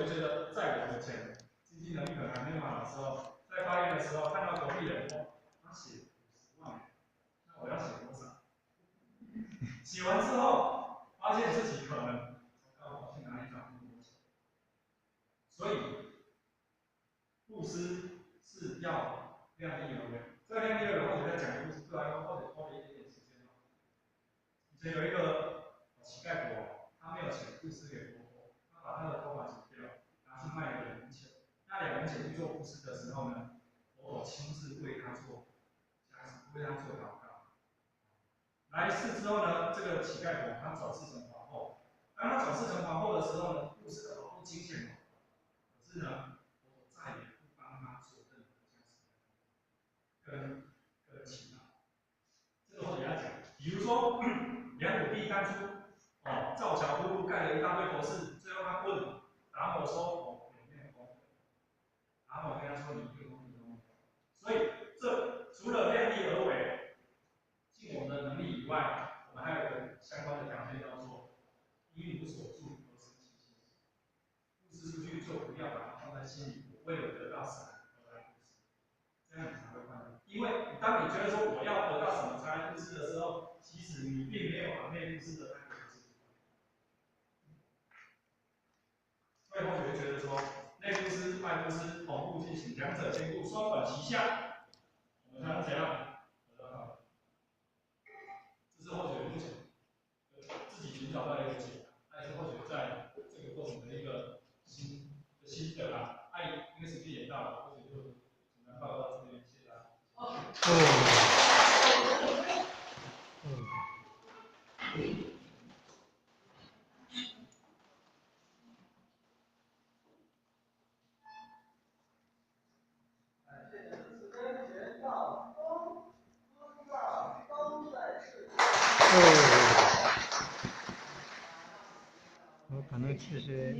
就觉得，在我以前经济能力可能还没那么好的时候，在发言的时候看到隔壁人他写50万，那我要写多少？写完之后，发现自己可能我去哪里找那么多钱？所以布施是要量力而为。这个量力而为，或者在讲故事，对啊，或者花了一点点时间。以前有一个乞丐婆，他没有钱布施给婆婆，他把他的头发剪掉，拿去卖2文钱。那2文钱去做布施的时候呢，婆婆亲自为他做家事，为他做祷告。来世之后呢，这个乞丐婆她转世成皇后。当她转世成皇后的时候呢，布施了好多金钱哦。可是呢，婆婆再也不帮她做任何家事跟祈祷。这个或者要讲，比如说梁武帝当初造桥铺路，盖了一大堆佛寺，最后他问达摩说：“有没有功德？”达摩跟他说：“你一个功德都没有。”所以这除了量力而为，尽我们的能力以外，我们还有个相关的条件叫做因无所住而生其心。布施出去就不要把它放在心里，为了得到神而来布施，这样你才会快乐。因为当你觉得说我要得到什么才来布施的时候，其实你并没有把内布施的那个布施出来。所以或许会觉得说，内布施、外布施同步进行，两者兼顾，双管齐下，我们才能怎样得到好？这是或许目前自己寻找到的一个解答，但是或许在这个过程的一个心得啦。因为时间也到了，或许就只能报告到这边，谢谢大家。我可能其实。